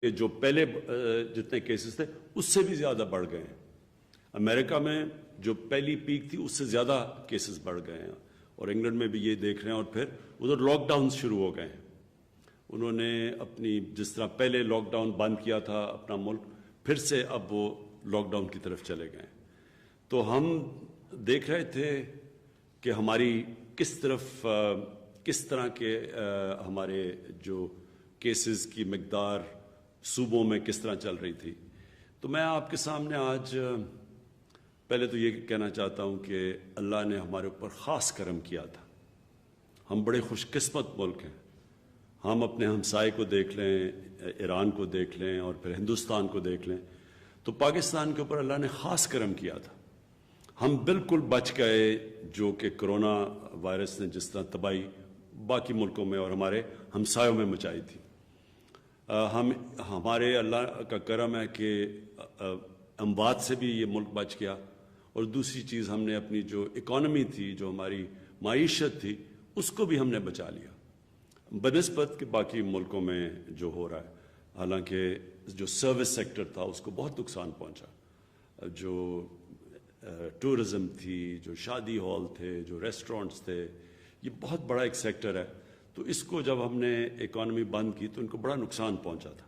کہ جو پہلے جتنے کیسز تھے اس سے بھی زیادہ بڑھ گئے ہیں. امریکہ میں جو پہلی پیک تھی اس سے زیادہ کیسز بڑھ گئے ہیں، اور انگلینڈ میں بھی یہ دیکھ رہے ہیں، اور پھر ادھر لاک ڈاؤنز شروع ہو گئے ہیں. انہوں نے اپنی جس طرح پہلے لاک ڈاؤن بند کیا تھا اپنا ملک، پھر سے اب وہ لاک ڈاؤن کی طرف چلے گئے. تو ہم دیکھ رہے تھے کہ ہماری کس طرح کے ہمارے جو کیسز کی مقدار صوبوں میں کس طرح چل رہی تھی. تو میں آپ کے سامنے آج پہلے تو یہ کہنا چاہتا ہوں کہ اللہ نے ہمارے اوپر خاص کرم کیا تھا. ہم بڑے خوش قسمت ملک ہیں. ہم اپنے ہمسائے کو دیکھ لیں، ایران کو دیکھ لیں، اور پھر ہندوستان کو دیکھ لیں، تو پاکستان کے اوپر اللہ نے خاص کرم کیا تھا. ہم بالکل بچ گئے جو کہ کرونا وائرس نے جس طرح تباہی باقی ملکوں میں اور ہمارے ہمسایوں میں مچائی تھی. ہمارے اللہ کا کرم ہے کہ اموات سے بھی یہ ملک بچ گیا. اور دوسری چیز، ہم نے اپنی جو اکانومی تھی، جو ہماری معیشت تھی، اس کو بھی ہم نے بچا لیا بنسبت کہ باقی ملکوں میں جو ہو رہا ہے. حالانکہ جو سروس سیکٹر تھا اس کو بہت نقصان پہنچا. جو ٹورزم تھی، جو شادی ہال تھے، جو ریسٹورنٹس تھے، یہ بہت بڑا ایک سیکٹر ہے. تو اس کو جب ہم نے اکانومی بند کی تو ان کو بڑا نقصان پہنچا تھا.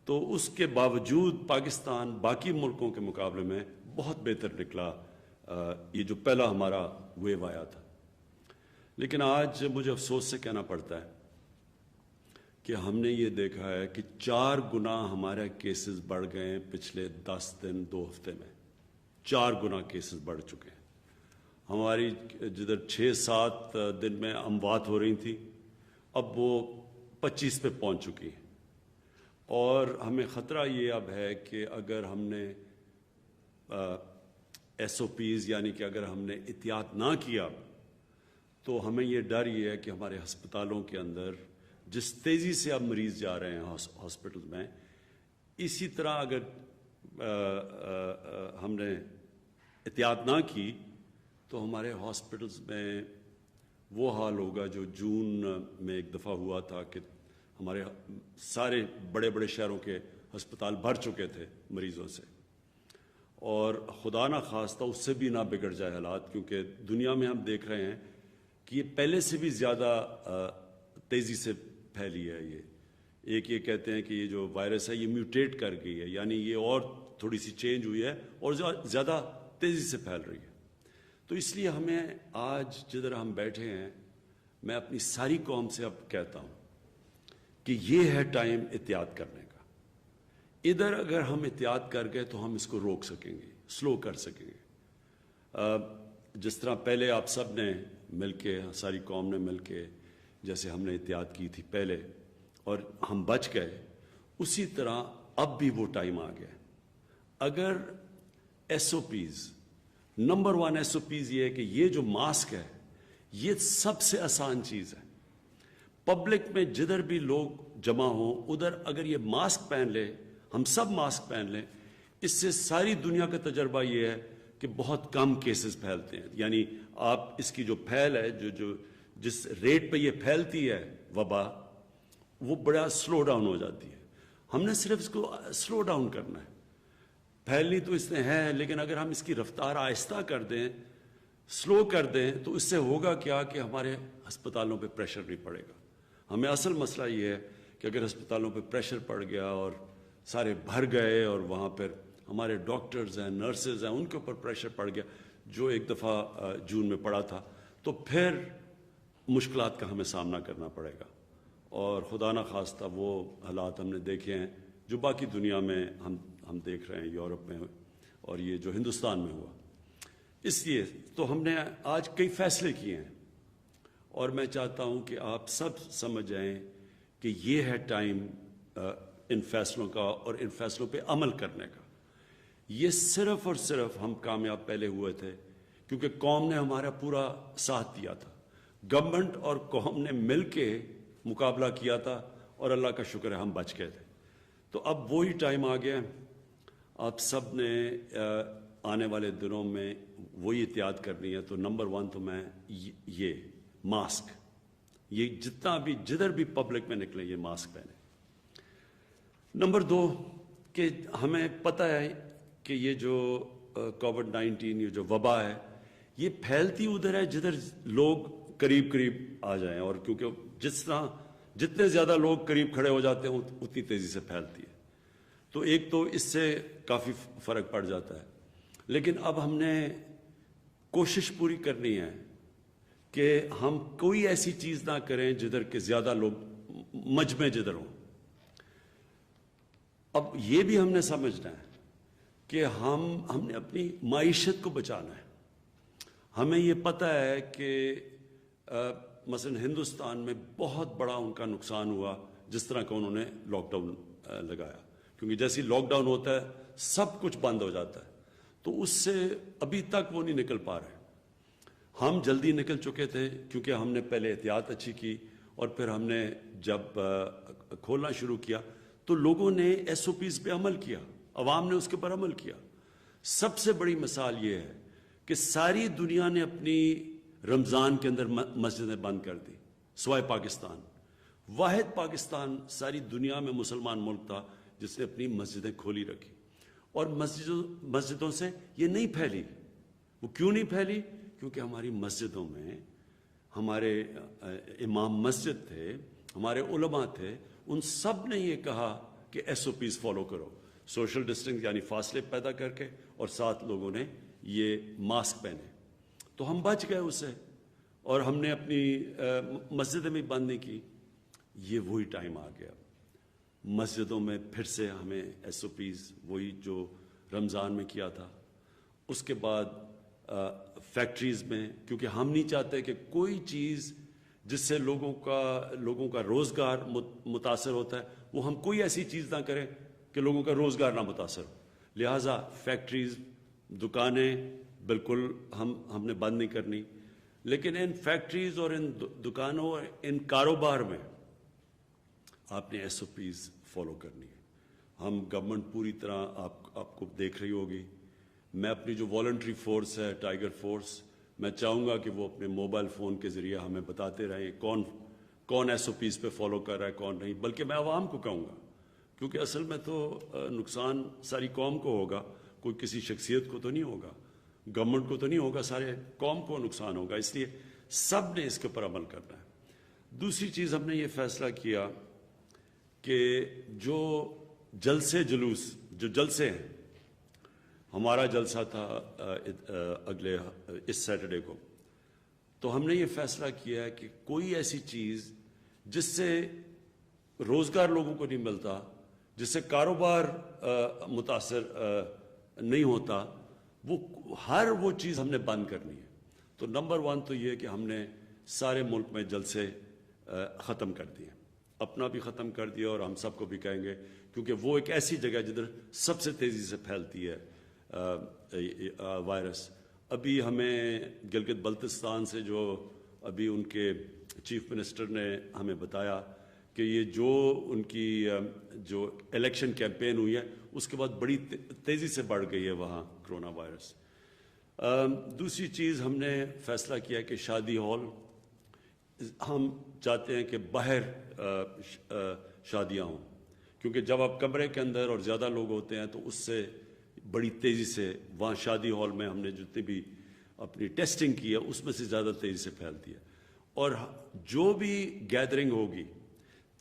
تو اس کے باوجود پاکستان باقی ملکوں کے مقابلے میں بہت بہتر نکلا. یہ جو پہلا ہمارا ویو آیا تھا. لیکن آج مجھے افسوس سے کہنا پڑتا ہے کہ ہم نے یہ دیکھا ہے کہ 4 گنا ہمارے کیسز بڑھ گئے ہیں پچھلے 10 دن 2 ہفتے میں. 4 گنا کیسز بڑھ چکے ہیں. ہماری جدھر 6-7 دن میں اموات ہو رہی تھی، اب وہ 25 پہ پہنچ چکی ہیں. اور ہمیں خطرہ یہ اب ہے کہ اگر ہم نے ایس او پیز یعنی کہ اگر ہم نے احتیاط نہ کیا تو ہمیں یہ ڈر یہ ہے کہ ہمارے ہسپتالوں کے اندر جس تیزی سے اب مریض جا رہے ہیں ہاسپٹل میں، اسی طرح اگر ہم نے احتیاط نہ کی تو ہمارے ہاسپٹلز میں وہ حال ہوگا جو جون میں ایک دفعہ ہوا تھا کہ ہمارے سارے بڑے بڑے شہروں کے ہسپتال بھر چکے تھے مریضوں سے. اور خدا نہ خواستہ اس سے بھی نہ بگڑ جائے حالات، کیونکہ دنیا میں ہم دیکھ رہے ہیں کہ یہ پہلے سے بھی زیادہ تیزی سے پھیلی ہے. یہ کہتے ہیں کہ یہ جو وائرس ہے یہ میوٹیٹ کر گئی ہے، یعنی یہ اور تھوڑی سی چینج ہوئی ہے اور زیادہ تیزی سے پھیل رہی ہے. تو اس لیے ہمیں آج جدھر ہم بیٹھے ہیں، میں اپنی ساری قوم سے اب کہتا ہوں کہ یہ ہے ٹائم احتیاط کرنے کا. ادھر اگر ہم احتیاط کر گئے تو ہم اس کو روک سکیں گے، سلو کر سکیں گے. جس طرح پہلے آپ سب نے مل کے، ساری قوم نے مل کے جیسے ہم نے احتیاط کی تھی پہلے اور ہم بچ گئے، اسی طرح اب بھی وہ ٹائم آ گیا. اگر S O Ps, number 1 S O Ps یہ ہے کہ یہ جو ماسک ہے یہ سب سے آسان چیز ہے. پبلک میں جدھر بھی لوگ جمع ہوں ادھر اگر یہ ماسک پہن لے، ہم سب ماسک پہن لیں، اس سے ساری دنیا کا تجربہ یہ ہے کہ بہت کم کیسز پھیلتے ہیں. یعنی آپ اس کی جو پھیل ہے، جس ریٹ پہ یہ پھیلتی ہے وبا، وہ بڑا سلو ڈاؤن ہو جاتی ہے. ہم نے صرف اس کو سلو ڈاؤن کرنا ہے. پھیلنی تو اس نے ہے، لیکن اگر ہم اس کی رفتار آہستہ کر دیں، سلو کر دیں، تو اس سے ہوگا کیا کہ ہمارے ہسپتالوں پہ پریشر نہیں پڑے گا. ہمیں اصل مسئلہ یہ ہے کہ اگر ہسپتالوں پہ پریشر پڑ گیا اور سارے بھر گئے اور وہاں پر ہمارے ڈاکٹرز ہیں، نرسز ہیں، ان کے اوپر پریشر پڑ گیا جو ایک دفعہ جون میں پڑا تھا، تو پھر مشکلات کا ہمیں سامنا کرنا پڑے گا. اور خدا نہ خواستہ وہ حالات ہم نے دیکھے ہیں جو باقی دنیا میں ہم دیکھ رہے ہیں، یورپ میں اور یہ جو ہندوستان میں ہوا. اس لیے تو ہم نے آج کئی فیصلے کیے ہیں، اور میں چاہتا ہوں کہ آپ سب سمجھ جائیں کہ یہ ہے ٹائم ان فیصلوں کا اور ان فیصلوں پہ عمل کرنے کا. یہ صرف اور صرف ہم کامیاب پہلے ہوئے تھے کیونکہ قوم نے ہمارا پورا ساتھ دیا تھا. گورنمنٹ اور قوم نے مل کے مقابلہ کیا تھا اور اللہ کا شکر ہے ہم بچ گئے تھے. تو اب وہی ٹائم آ گیا. آپ سب نے آنے والے دنوں میں وہی احتیاط کرنی ہے. تو نمبر 1 تو میں یہ ماسک، یہ جتنا بھی جدھر بھی پبلک میں نکلے یہ ماسک پہنے. نمبر 2 کہ ہمیں پتہ ہے کہ یہ جو کووڈ-19 یہ جو وبا ہے یہ پھیلتی ادھر ہے جدھر لوگ قریب آ جائیں، اور کیونکہ جتنے زیادہ لوگ قریب کھڑے ہو جاتے ہیں اتنی تیزی سے پھیلتی ہے، تو ایک تو اس سے کافی فرق پڑ جاتا ہے. لیکن اب ہم نے کوشش پوری کرنی ہے کہ ہم کوئی ایسی چیز نہ کریں جدھر کہ زیادہ لوگ مجمع جدھر ہوں. اب یہ بھی ہم نے سمجھنا ہے کہ ہم نے اپنی معیشت کو بچانا ہے. ہمیں یہ پتہ ہے کہ مثلا ہندوستان میں بہت بڑا ان کا نقصان ہوا جس طرح کا انہوں نے لاک ڈاؤن لگایا، کیونکہ جیسے لاک ڈاؤن ہوتا ہے سب کچھ بند ہو جاتا ہے، تو اس سے ابھی تک وہ نہیں نکل پا رہے. ہم جلدی نکل چکے تھے کیونکہ ہم نے پہلے احتیاط اچھی کی، اور پھر ہم نے جب کھولنا شروع کیا تو لوگوں نے ایس او پیز پہ عمل کیا، عوام نے اس کے اوپر عمل کیا. سب سے بڑی مثال یہ ہے کہ ساری دنیا نے اپنی رمضان کے اندر مسجدیں بند کر دی سوائے پاکستان. واحد پاکستان ساری دنیا میں مسلمان ملک تھا جس نے اپنی مسجدیں کھولی رکھی، اور مسجدوں سے یہ نہیں پھیلی. وہ کیوں نہیں پھیلی؟ کیونکہ ہماری مسجدوں میں ہمارے امام مسجد تھے، ہمارے علماء تھے، ان سب نے یہ کہا کہ ایس او پیز فالو کرو، سوشل ڈسٹنس یعنی فاصلے پیدا کر کے، اور ساتھ لوگوں نے یہ ماسک پہنے. تو ہم بچ گئے اس سے، اور ہم نے اپنی مسجدیں بھی بند نہیں کی. یہ وہی ٹائم آ گیا مسجدوں میں پھر سے ہمیں ایس او پیز وہی جو رمضان میں کیا تھا. اس کے بعد فیکٹریز میں، کیونکہ ہم نہیں چاہتے کہ کوئی چیز جس سے لوگوں کا روزگار متاثر ہوتا ہے وہ ہم کوئی ایسی چیز نہ کریں کہ لوگوں کا روزگار نہ متاثر ہو. لہٰذا فیکٹریز، دکانیں بالکل ہم نے بند نہیں کرنی. لیکن ان فیکٹریز اور ان دکانوں اور ان کاروبار میں آپ نے ایس او پیز فالو کرنی ہے. ہم گورنمنٹ پوری طرح آپ کو دیکھ رہی ہوگی. میں اپنی جو والنٹری فورس ہے ٹائیگر فورس، میں چاہوں گا کہ وہ اپنے موبائل فون کے ذریعے ہمیں بتاتے رہیں کون ایس او پیز پہ فالو کر رہا ہے کون نہیں. بلکہ میں عوام کو کہوں گا، کیونکہ اصل میں تو نقصان ساری قوم کو ہوگا، کوئی کسی شخصیت کو تو نہیں ہوگا، گورنمنٹ کو تو نہیں ہوگا، سارے قوم کو نقصان ہوگا. اس لیے سب نے اس کے اوپر عمل کرنا ہے. دوسری چیز ہم نے یہ فیصلہ کیا کہ جو جلسے ہیں، ہمارا جلسہ تھا اس سیٹرڈے کو، تو ہم نے یہ فیصلہ کیا ہے کہ کوئی ایسی چیز جس سے روزگار لوگوں کو نہیں ملتا، جس سے کاروبار متاثر نہیں ہوتا، ہر وہ چیز ہم نے بند کرنی ہے. تو نمبر 1 تو یہ کہ ہم نے سارے ملک میں جلسے ختم کر دیے، اپنا بھی ختم کر دیا، اور ہم سب کو بھی کہیں گے، کیونکہ وہ ایک ایسی جگہ جدھر سب سے تیزی سے پھیلتی ہے وائرس. ابھی ہمیں گلگت بلتستان سے جو ابھی ان کے چیف منسٹر نے ہمیں بتایا کہ یہ جو ان کی جو الیکشن کیمپین ہوئی ہے اس کے بعد بڑی تیزی سے بڑھ گئی ہے وہاں کرونا وائرس. دوسری چیز ہم نے فیصلہ کیا کہ شادی ہال، ہم چاہتے ہیں کہ باہر شادیاں ہوں، کیونکہ جب آپ کمرے کے اندر اور زیادہ لوگ ہوتے ہیں تو اس سے بڑی تیزی سے وہاں شادی ہال میں ہم نے جتنی بھی اپنی ٹیسٹنگ کی ہے اس میں سے زیادہ تیزی سے پھیلتی ہے. اور جو بھی گیدرنگ ہوگی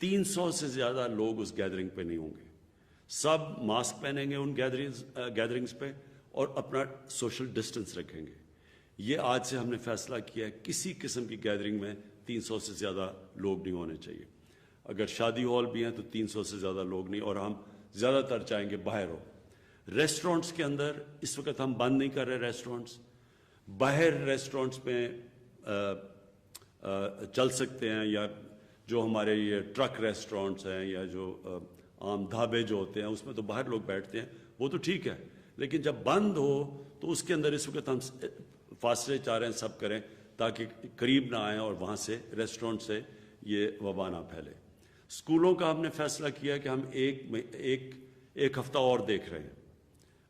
300 سے زیادہ لوگ اس گیدرنگ پہ نہیں ہوں گے. سب ماسک پہنیں گے ان گیدرنگز پہ، اور اپنا سوشل ڈسٹنس رکھیں گے. یہ آج سے ہم نے فیصلہ کیا ہے کسی قسم کی گیدرنگ میں 300 سے زیادہ لوگ نہیں ہونے چاہیے. اگر شادی ہال بھی ہیں تو 300 سے زیادہ لوگ نہیں، اور ہم زیادہ تر چاہیں گے باہر ہو. ریسٹورنٹس کے اندر اس وقت ہم بند نہیں کر رہے ریسٹورنٹس، باہر ریسٹورنٹس میں چل سکتے ہیں، یا جو ہمارے یہ ٹرک ریسٹورنٹس ہیں یا جو عام ڈھابے جو ہوتے ہیں اس میں تو باہر لوگ بیٹھتے ہیں، وہ تو ٹھیک ہے. لیکن جب بند ہو تو اس کے اندر اس وقت ہم فاصلے چاہ رہے ہیں سب کریں تاکہ قریب نہ آئیں اور وہاں سے ریسٹورنٹ سے یہ وبا نہ پھیلے. اسکولوں کا ہم نے فیصلہ کیا کہ ہم ایک ہفتہ اور دیکھ رہے ہیں.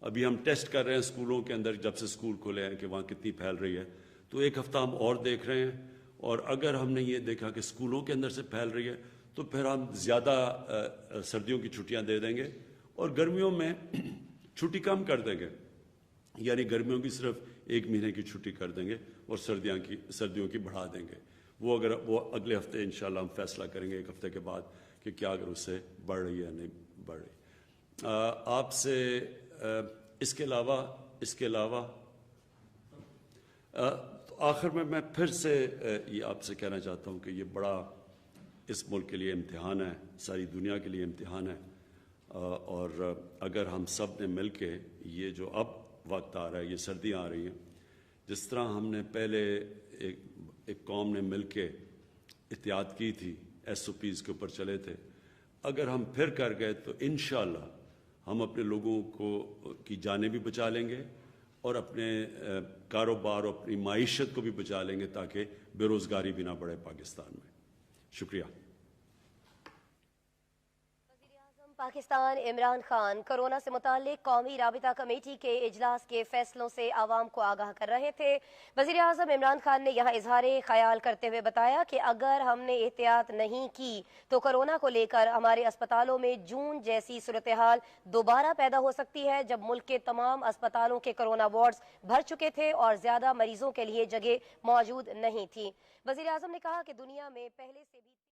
ابھی ہم ٹیسٹ کر رہے ہیں اسکولوں کے اندر جب سے اسکول کھلے ہیں کہ وہاں کتنی پھیل رہی ہے، تو ایک ہفتہ ہم اور دیکھ رہے ہیں. اور اگر ہم نے یہ دیکھا کہ اسکولوں کے اندر سے پھیل رہی ہے تو پھر ہم زیادہ سردیوں کی چھٹیاں دے دیں گے اور گرمیوں میں چھٹی کم کر دیں گے، یعنی گرمیوں کی صرف 1 مہینے کی چھٹی کر دیں گے اور سردیوں کی بڑھا دیں گے۔ وہ اگلے ہفتے انشاءاللہ ہم فیصلہ کریں گے 1 ہفتے کے بعد کہ کیا اگر اس سے بڑھ رہی ہے یا نہیں بڑھ رہی۔ آپ سے اس کے علاوہ تو آخر میں پھر سے یہ آپ سے کہنا چاہتا ہوں کہ یہ بڑا اس ملک کے لیے امتحان ہے، ساری دنیا کے لیے امتحان ہے، اور اگر ہم سب نے مل کے یہ جو اب وقت آ رہا ہے، یہ سردیاں آ رہی ہیں، جس طرح ہم نے پہلے ایک قوم نے مل کے احتیاط کی تھی، SOPs کے اوپر چلے تھے، اگر ہم پھر کر گئے تو انشاءاللہ ہم اپنے لوگوں کی جانیں بھی بچا لیں گے اور اپنے کاروبار اور اپنی معیشت کو بھی بچا لیں گے تاکہ بے روزگاری بھی نہ بڑھے پاکستان میں۔ شکریہ۔ پاکستان عمران خان کورونا سے متعلق قومی رابطہ کمیٹی کے اجلاس کے فیصلوں سے عوام کو آگاہ کر رہے تھے۔ وزیر اعظم عمران خان نے یہاں اظہار خیال کرتے ہوئے بتایا کہ اگر ہم نے احتیاط نہیں کی تو کورونا کو لے کر ہمارے اسپتالوں میں جون جیسی صورتحال دوبارہ پیدا ہو سکتی ہے، جب ملک کے تمام اسپتالوں کے کورونا وارڈز بھر چکے تھے اور زیادہ مریضوں کے لیے جگہ موجود نہیں تھی۔ وزیر اعظم نے کہا کہ دنیا میں پہلے سے بھی